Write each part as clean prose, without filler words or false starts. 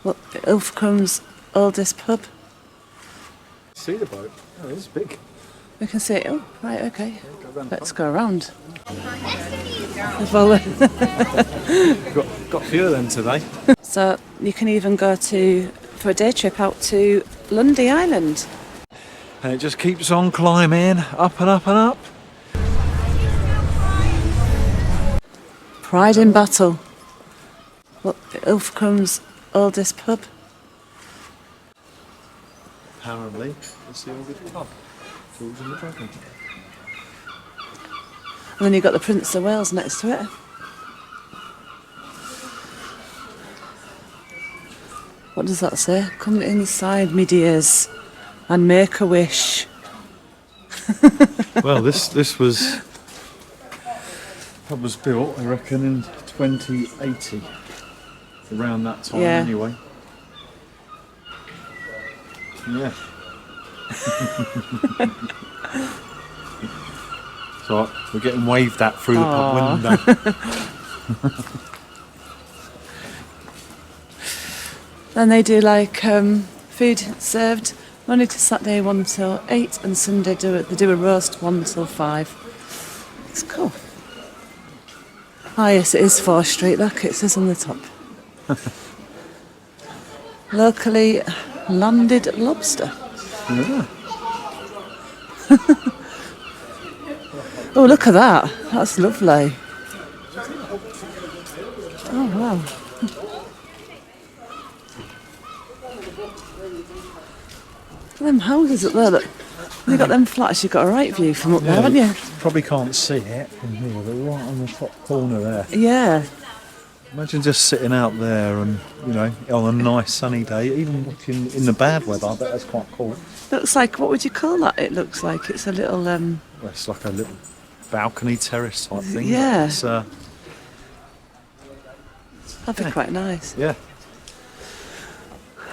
Look, Ilfracombe's oldest pub. See the boat? Oh, it's big. We can see it. Oh, right, okay. Let's go around. Got a few of them today. So you can even go for a day trip out to Lundy Island. And it just keeps on climbing, up and up and up. Pride in battle. Look, Ilfracombe's oldest pub. Apparently, it's the oldest pub. George and the Dragon. And then you've got the Prince of Wales next to it. What does that say? Come inside, me dears, and make a wish. Well, this pub was built, I reckon, in 2080. Around that time, Yeah. anyway. Yeah. So we're getting waved at through the pub window. Then they do like food served Monday to Saturday 1 till 8, and Sunday they do a roast 1 till 5. It's cool. Ah yes, it is 4th Street. Look, it says on the top. Locally landed lobster. Yeah. Oh, look at that. That's lovely. Oh, wow. Them houses up there, look. You've got them flats, you've got a right view from up there, haven't you? Probably can't see it from here, but right on the top corner there. Yeah. Imagine just sitting out there and, you know, on a nice sunny day, even looking in the bad weather. I bet that's quite cool. Looks like, what would you call that? It looks like it's a little... Well, it's like a little balcony terrace type thing. Yeah. It's, that'd be quite nice. yeah.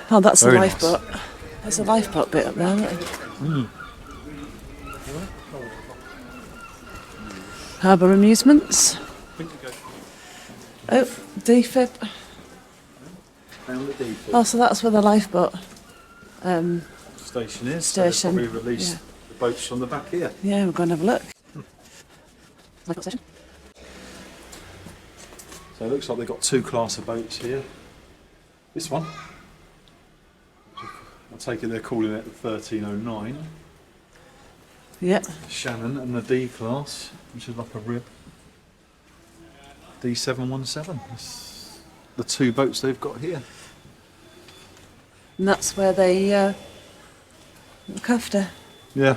Oh, that's Very a lifeboat. There's a lifeboat bit up there, isn't there? Harbour amusements. Oh, defib. Down the defib. Oh, so that's where the lifeboat Station is. Station, So they'll probably release the boats from the back here. Yeah, we're going to have a look. Lifeboat station. So it looks like they've got 2 class of boats here. This one, I take it they're calling it the 1309. Yeah. Shannon, and the D class, which is like a rib. D717. That's the 2 boats they've got here. And that's where they look after. Yeah.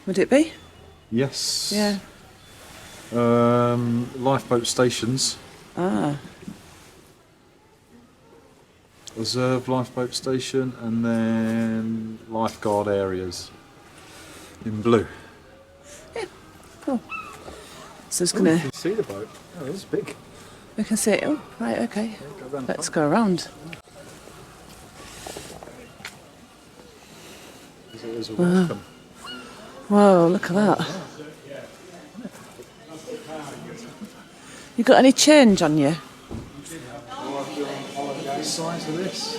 Would it be? Yes. Yeah. Lifeboat stations. Ah. Reserve lifeboat station, and then lifeguard areas in blue. Yeah. Cool. So it's You gonna. can see the boat. Oh, it's big. We can see it. Oh, right. Okay. Let's go around. There's a Woolcombe. Whoa! Look at that. You got any change on you? The size of this.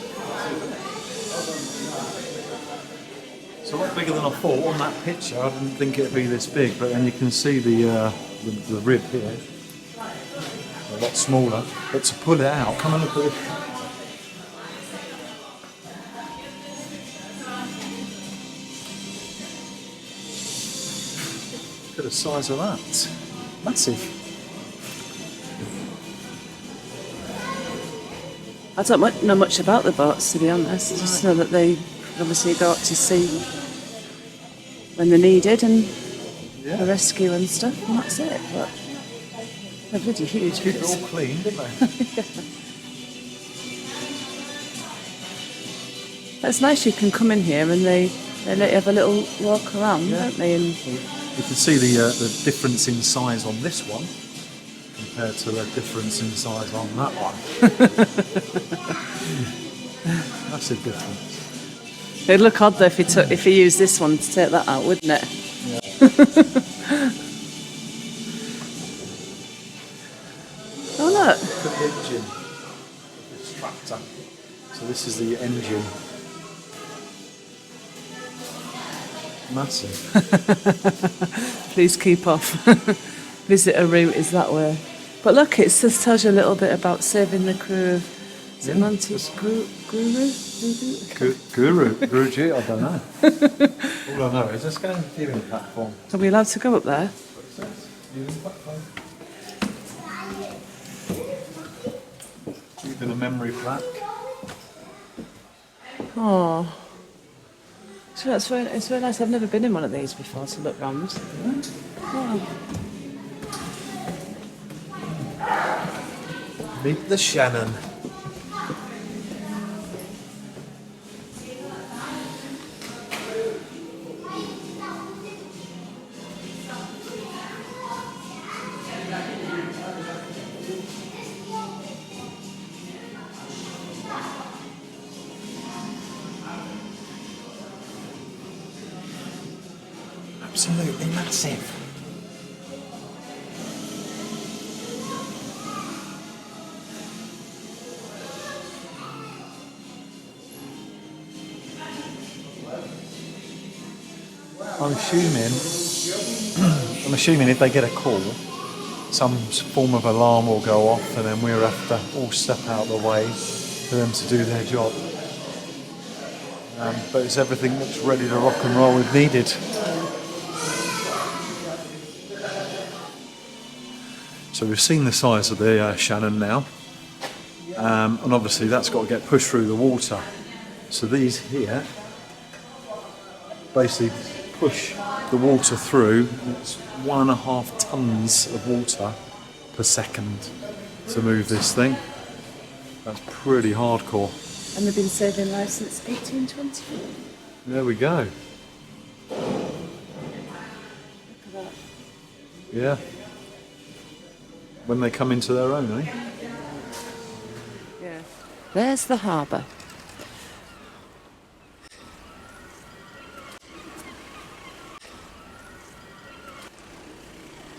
It's a lot bigger than I thought. On that picture, I didn't think it'd be this big, but then you can see the rib here. A lot smaller. But to pull it out, come and look at this. Look at the size of that. Massive. I don't know much about the boats, to be honest. I just know that they obviously go out to sea when they're needed and the rescue and stuff, and that's it. But they're bloody huge. Keep it all clean, didn't they? It's nice you can come in here and they let you have a little walk around, don't they? And you can see the difference in size on this one compared to the difference in size on that one. Massive difference. it'd look odd though if you used this one to take that out, wouldn't it? Yeah. Oh look. Look at the engine of this tractor. So this is the engine. Massive. Please keep off. Visitor route is that way. But look, it just tells you a little bit about saving the crew of Monty's Guru? Guruji, I don't know. All I know is let's go to the viewing platform. Are we allowed to go up there? Viewing platform. Even a memory plaque. Oh. So it's very nice. I've never been in one of these before to look round. Oh. Meet the Shannon. Absolutely massive. I'm assuming if they get a call, some form of alarm will go off, and then we'll have to all step out of the way for them to do their job. But it's everything that's ready to rock and roll if needed. So we've seen the size of the Shannon now, and obviously that's got to get pushed through the water. So these here basically push the water through. It's 1.5 tons of water per second to move this thing. That's pretty hardcore. And they've been saving lives since 1820. There we go. Look at that. Yeah. When they come into their own, eh? Yeah. There's the harbour.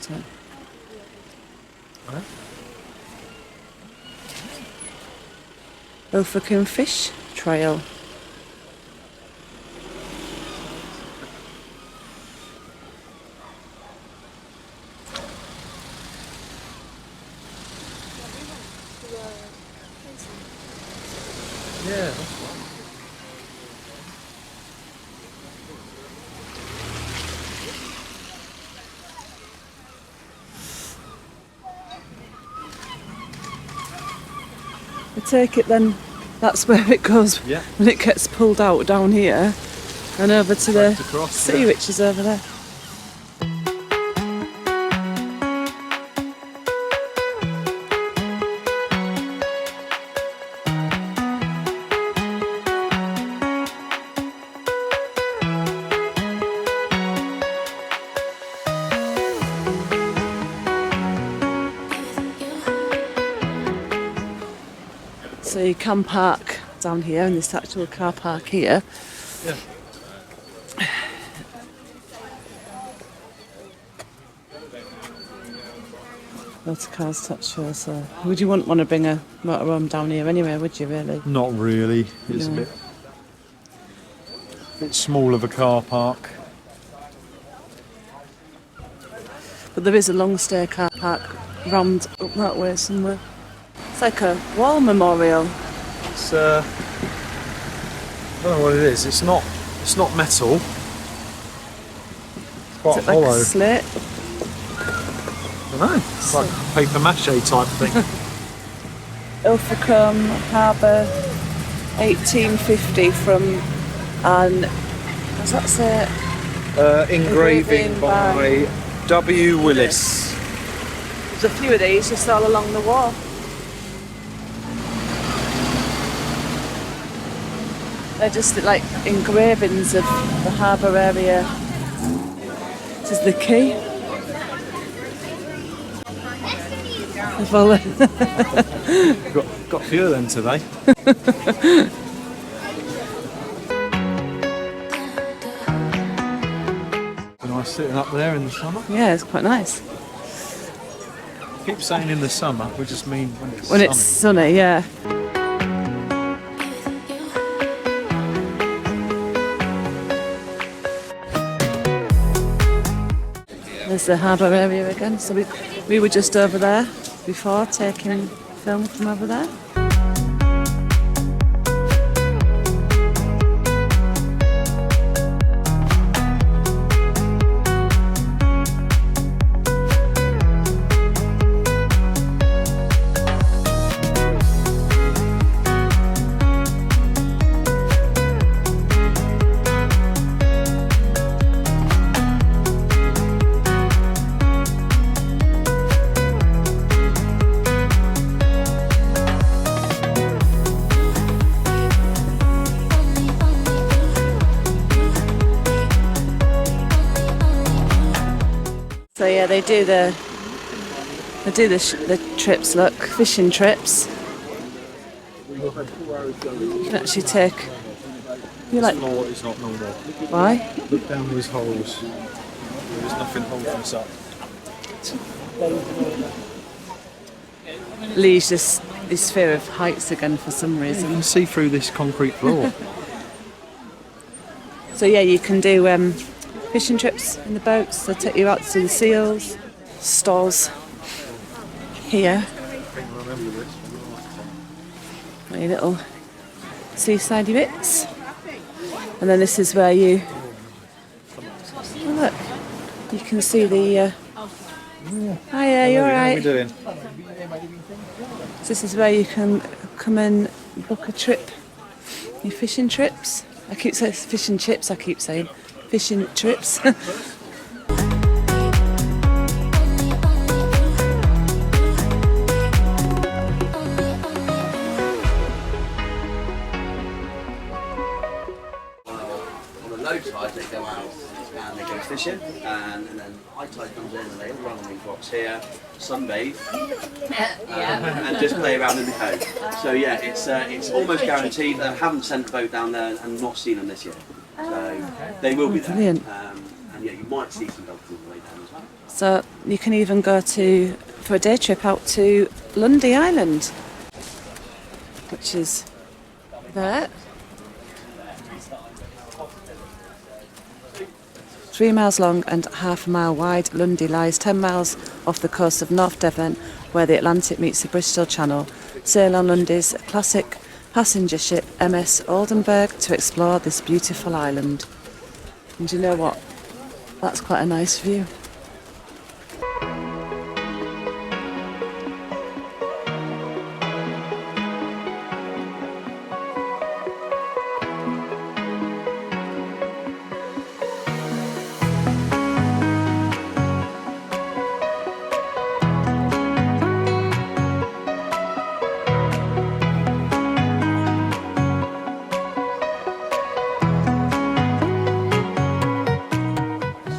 So. Right. Ilfracombe Fish Trail. Yeah, that's right. I take it then that's where it goes when it gets pulled out down here and over to the sea, which is over there. So you can park down here in this actual car park here. Yeah. Lots of cars touch here, so would you want to bring a motorhome down here anyway, would you really? Not really. It's a bit small of a car park. But there is a long stay car park round up that way somewhere. It's like a wall memorial. It's I don't know what it is. It's not metal. It's quite Is it hollow. like a slate? I don't know. It's like paper mache type thing. Ilfracombe Harbour, 1850 from an, does that say? Engraving by W. Willis. There's a few of these just all along the wall. They're just like engravings of the harbour area. This is the quay. Got a few of them today. Nice sitting up there in the summer. Yeah, it's quite nice. Keep saying in the summer, we just mean when it's When sunny. it's sunny, yeah. there's the harbour area again. So we were just over there before taking film from over there. So yeah, they do the trips. Look, fishing trips. You can actually take. You like? It's not normal. Why? Look down these holes. There's nothing holding us up. Lee's just this fear of heights again for some You reason. can see through this concrete floor. So yeah, you can do fishing trips in the boats. They'll take you out to the seals. Stalls here. My little seaside bits. And then this is where you... Oh look, you can see the... Hiya, you How are alright? we doing? So this is where you can come and book a trip. Your fishing trips. I keep saying fish and chips, I keep saying. Fishing trips. On the low tide, they go out and they go fishing, and then high tide comes in and they all run on these rocks here, sunbathe, and just play around in the cove. So yeah, it's almost guaranteed. I haven't sent a boat down there and not seen them this year. So they will be there. Brilliant. And yeah, you might see some dolphins on the way down as well. So you can even go for a day trip out to Lundy Island, which is there. 3 miles long and half a mile wide, Lundy lies 10 miles off the coast of North Devon, where the Atlantic meets the Bristol Channel. Sail on Lundy's classic passenger ship MS Oldenburg to explore this beautiful island. And you know what? That's quite a nice view.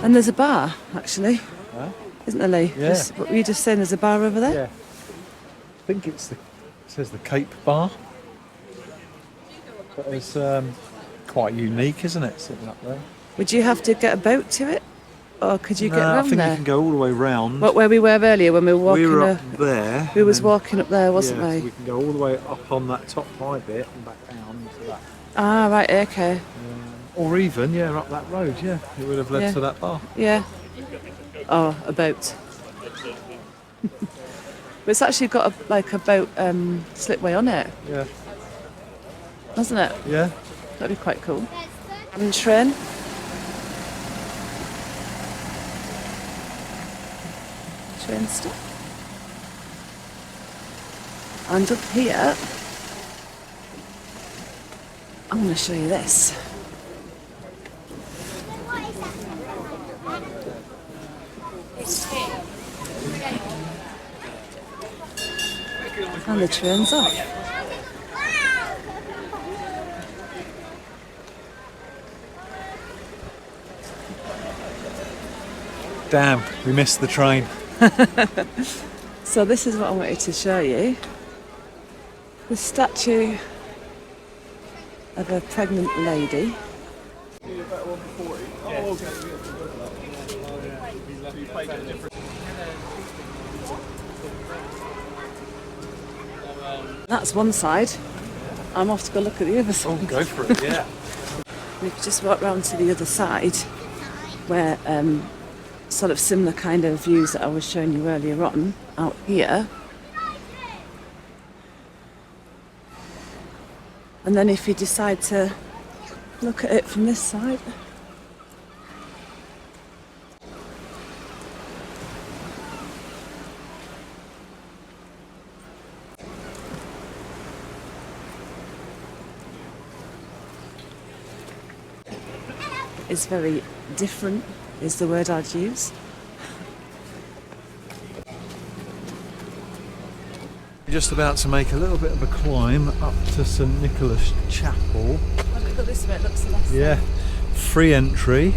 And there's a bar, actually. Huh? Isn't there, Lee? Yeah. What were you just saying? There's a bar over there? Yeah. I think it says the Cape Bar. But it's quite unique, isn't it, sitting up there? Would you have to get a boat to it? Or could you get I around think there? you can go all the way round. What, where we were earlier when we were walking? We were up there. We was and then- walking up there, wasn't yeah, we? so we can go all the way up on that top high bit and back down to that. Ah, right, okay. Or even, yeah, up that road, yeah. It would have led Yeah. to that bar. Yeah. Oh, a boat. But it's actually got a boat slipway on it, Yeah. hasn't it? Yeah. That'd be quite cool. And train. Train stop. And up here, I'm going to show you this. And the train's off. Damn, we missed the train. So this is what I wanted to show you. The statue of a pregnant lady. That's one side. I'm off to go look at the other side. Go for it, yeah. We could just walk round to the other side where sort of similar kind of views that I was showing you earlier on out here. And then if you decide to look at it from this side, it's very different, is the word I'd use. We're just about to make a little bit of a climb up to St Nicholas Chapel. Oh, look this way, it looks the last Yeah, free entry.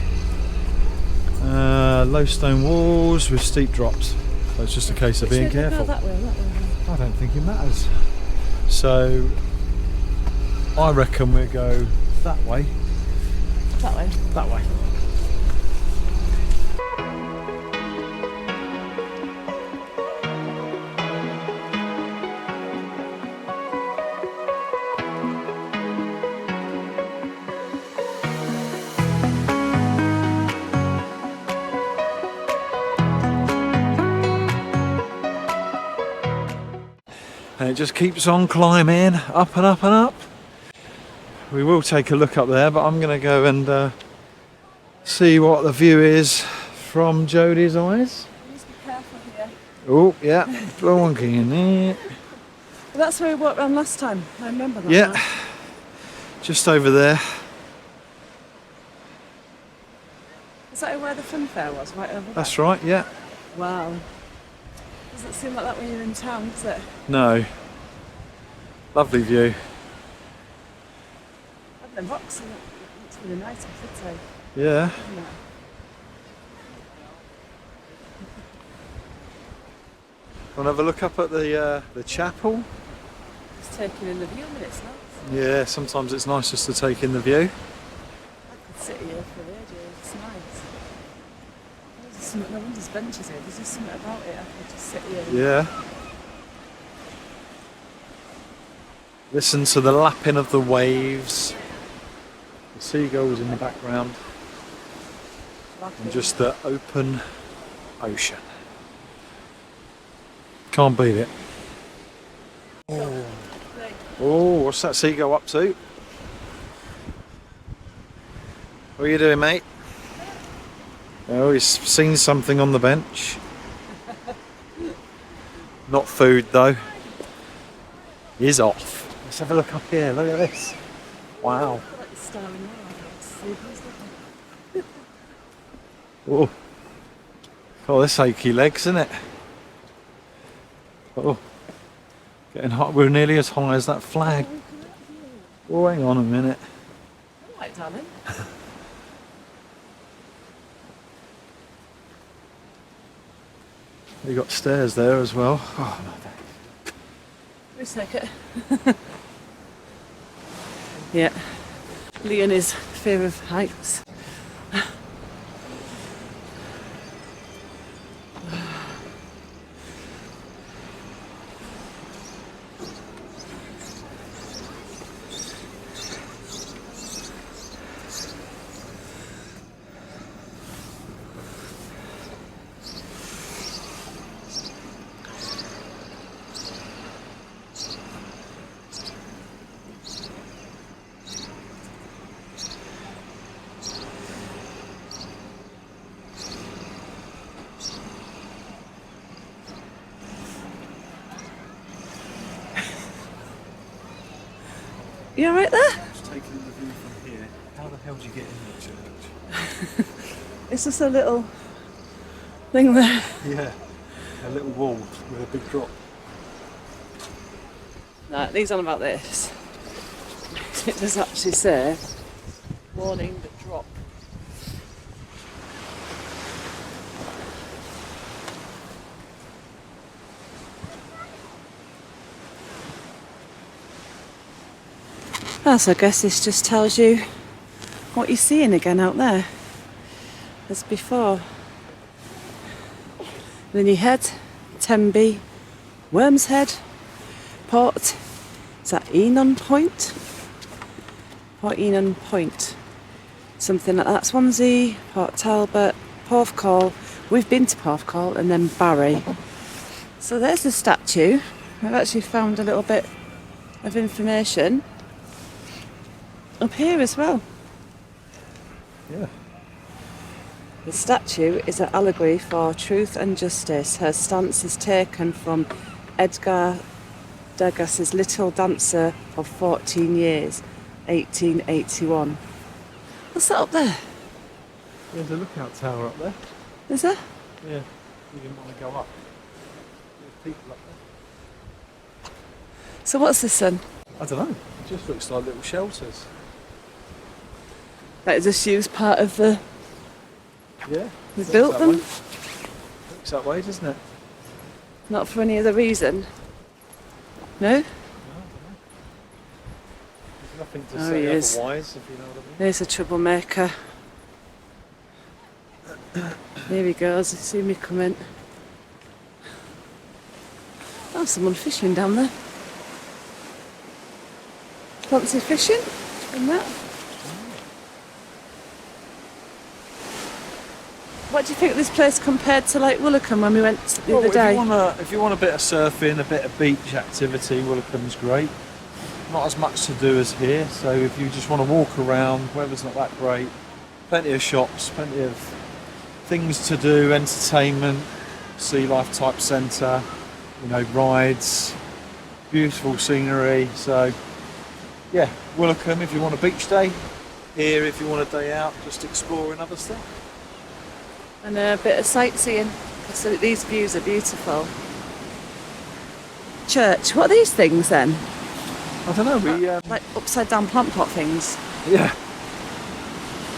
Low stone walls with steep drops. So it's just a case of being careful. That way, that way. I don't think it matters. So I reckon we'll go that way. That way. That way. And it just keeps on climbing up and up and up. We will take a look up there, but I'm going to go and see what the view is from Jodie's eyes. Please be careful here. Oh, yeah, wonky in there. Well, that's where we walked around last time. I remember that. Yeah, now. just over there. Is that where the fun fair was? Right over there? That's right, yeah. Wow. Doesn't seem like that when you're in town, does it? No. Lovely view. I've been boxing. It's really nice, I should say. Yeah. Isn't it? Want to have a look up at the chapel? Just taking in the view, and it's nice. Yeah, sometimes it's nice just to take in the view. I could sit here for ages. It's nice. No wonder there's benches here. There's just something about it. I could just sit here. Yeah. Listen to the lapping of the waves. The seagulls in the background. And just the open ocean. Can't beat it. Oh, what's that seagull up to? What are you doing, mate? Oh, he's seen something on the bench. Not food though. He's off. Let's have a look up here. Look at this. Wow. Oh, oh, this achy legs, isn't it? Oh, getting hot. We're nearly as high as that flag. Oh, hang on a minute. All right, darling. You got stairs there as well. Oh, no, thanks. Wait a second. Yeah. Lee and his fear of heights. You alright there? Just taking the view from here. How the hell do you get in the church? It's just a little thing there. Yeah, a little wall with a big drop. No, these on about this. It does actually say, warning, the drop. So I guess this just tells you what you're seeing again out there as before. Then you head, Tenby, Worm's Head, Port, is that Enon Point? Port Enon Point, something like that. Swansea, Port Talbot, Porthcawl, We've been to Porthcawl and then Barry. So there's the statue. I've actually found a little bit of information up here as well. Yeah. The statue is an allegory for truth and justice. Her stance is taken from Edgar Degas's Little Dancer for 14 years, 1881. What's that up there? There's a lookout tower up there. Is there? Yeah, you didn't want to go up. There's people up there. So what's this then? I don't know. It just looks like little shelters. Like just used part of the... Yeah. We built them? Looks that way, doesn't it? Not for any other reason. No? There's nothing to say otherwise, if you know what I mean. There's a troublemaker. There he goes, see me coming. Oh, someone fishing down there. Fancy fishing? And that. What do you think of this place compared to like Woolacombe when we went the other day? If you want a bit of surfing, a bit of beach activity, Woolacombe's great. Not as much to do as here, so if you just want to walk around, weather's not that great. Plenty of shops, plenty of things to do, entertainment, sea life type centre, you know, rides, beautiful scenery. So yeah, Woolacombe if you want a beach day, here if you want a day out just exploring other stuff. And a bit of sightseeing, because these views are beautiful. Church, what are these things then? I don't know, Like upside down plant pot things? yeah,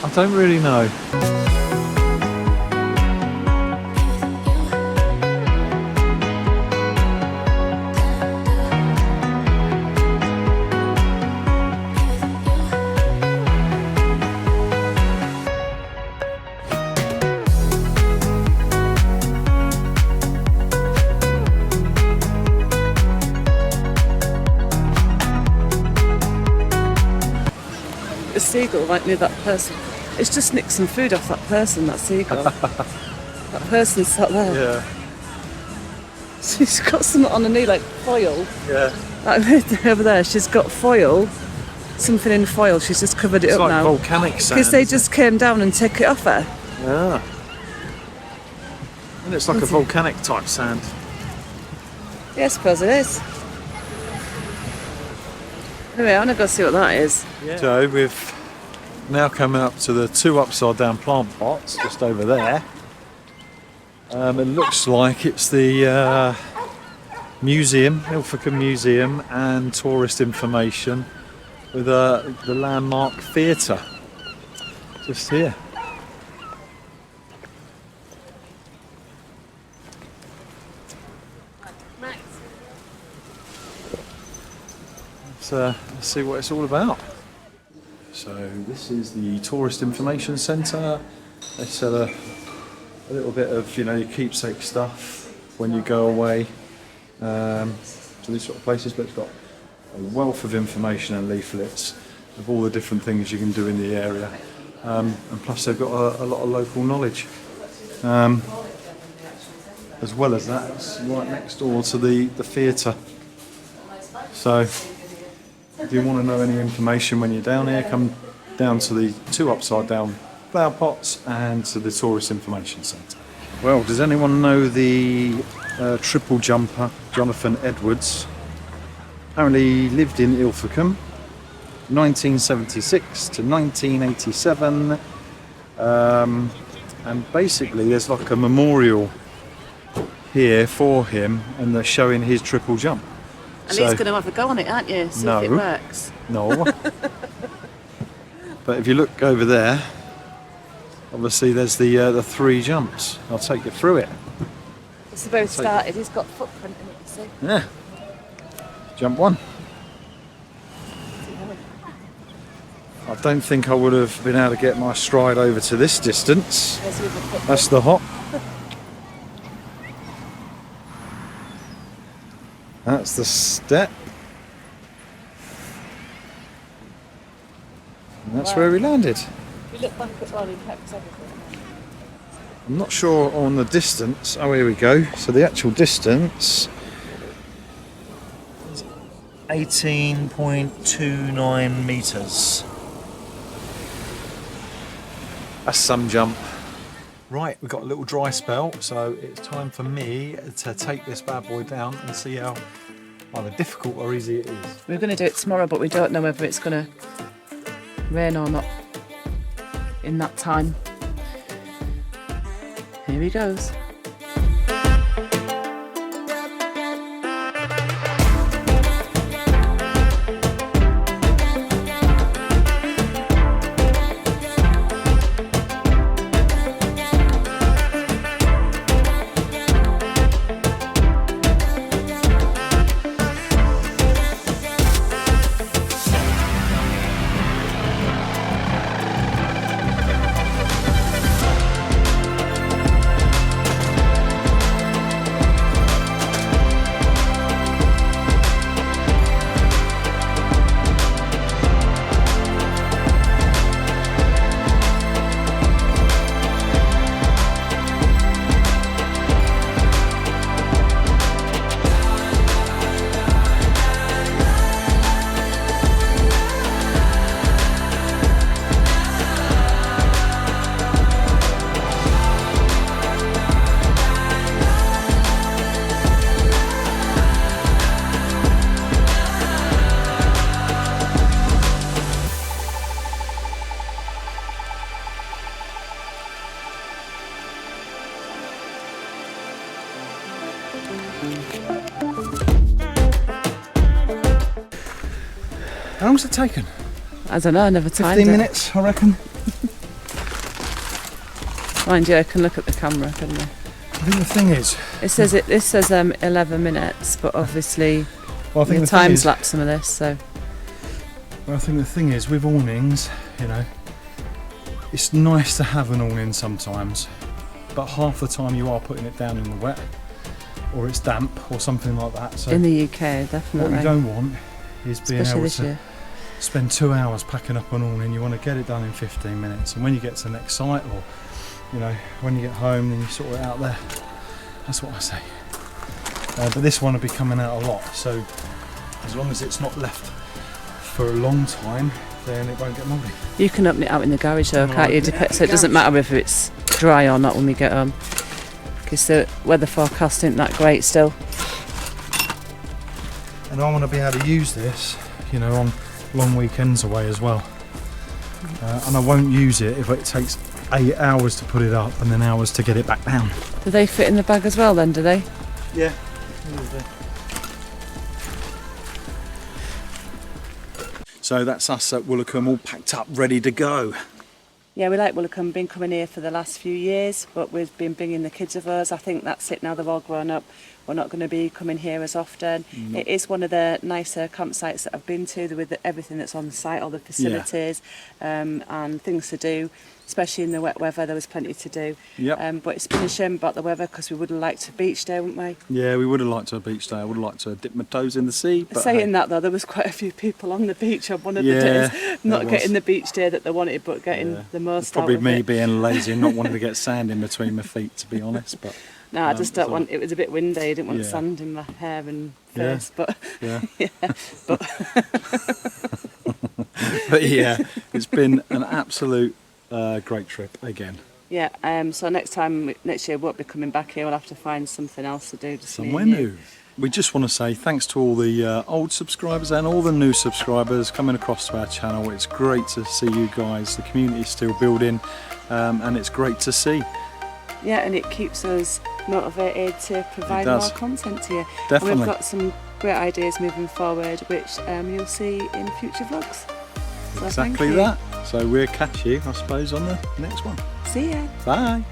I don't really know. A seagull right near that person. It's just nicked some food off that person, that seagull. That person's sat there. Yeah, She's got something on her knee, like foil. yeah. Like over there, she's got foil. Something in foil, she's just covered it It's up like now. volcanic sand. Because they isn't just came down and took it off her. it? Yeah. And it's like a volcanic type sand. Yeah, I suppose it is. Anyway, I want to go see what that is. Yeah. So we've now come up to the two upside down plant pots just over there. It looks like it's the museum, Ilfracombe Museum, and tourist information with the landmark theatre just here. Let's see what it's all about. So this is the tourist information centre. They sell a little bit of, you know, your keepsake stuff when you go away to these sort of places, but it's got a wealth of information and leaflets of all the different things you can do in the area, and plus they've got a lot of local knowledge. As well as that, it's right next door to the theatre. So if you want to know any information when you're down here, come down to the two upside down flower pots and to the tourist information centre. Well, does anyone know the triple jumper Jonathan Edwards? Apparently he lived in Ilfracombe 1976 to 1987, and basically there's like a memorial here for him and they're showing his triple jump. And he's going to have a go on it, aren't you? See if it works. No. But if you look over there, obviously there's the three jumps. I'll take you through it. It's about started. He's got footprint in it, you see. Yeah. Jump one. I don't think I would have been able to get my stride over to this distance. That's the hop. That's the step. And that's where we landed. If you look back at while he kept everything. I'm not sure on the distance. Oh, here we go. So the actual distance is 18.29 metres. That's some jump. Right, we've got a little dry spell, so it's time for me to take this bad boy down and see how either difficult or easy it is. We're going to do it tomorrow, but we don't know whether it's going to rain or not in that time. Here he goes. How long's it taken? I don't know, I never timed 15 it. minutes, I reckon. Mind you, I can look at the camera, couldn't I? I think the thing is... This says 11 minutes, but obviously well, I think the time's lapsed some of this, so... Well, I think the thing is, with awnings, you know, it's nice to have an awning sometimes, but half the time you are putting it down in the wet, or it's damp, or something like that. So in the UK, definitely. What you don't want is being Especially able this to year. spend 2 hours packing up an awning. You want to get it done in 15 minutes, and when you get to the next site, or you know, when you get home, then you sort it out there. That's what I say. But this one will be coming out a lot, so as long as it's not left for a long time, then it won't get mouldy. You can open it out in the garage though, can't you? So it doesn't matter whether it's dry or not when we get home, because the weather forecast isn't that great still. And I want to be able to use this, you know, on long weekends away as well. And I won't use it if it takes 8 hours to put it up and then hours to get it back down. Do they fit in the bag as well then, do they? Yeah. So that's us at Woolacombe, all packed up, ready to go. Yeah, we like Woolacombe, been coming here for the last few years, but we've been bringing the kids of us. I think that's it now, they've all grown up. We're not going to be coming here as often. It is one of the nicer campsites that I've been to, with everything that's on site, all the facilities, and things to do, especially in the wet weather. There was plenty to do. Yep. But it's been a shame about the weather, because we would have liked a beach day, wouldn't we? Yeah, we would have liked a beach day. I would have liked to dip my toes in the sea. But saying that though, there was quite a few people on the beach on one of the days, not getting the beach day that they wanted, but getting the most it's probably out of me it. being lazy and not wanting to get sand in between my feet, to be honest. But no, I just don't want. It was a bit windy. I didn't want sand in my hair and face, but but yeah, it's been an absolute great trip again. Yeah. So next year, we won't be coming back here. We'll have to find something else to do. Somewhere new. We just want to say thanks to all the old subscribers and all the new subscribers coming across to our channel. It's great to see you guys. The community is still building, and it's great to see. Yeah, and it keeps us motivated to provide more content to you. Definitely. And we've got some great ideas moving forward, which you'll see in future vlogs. So exactly that. So we'll catch you, I suppose, on the next one. See ya. Bye.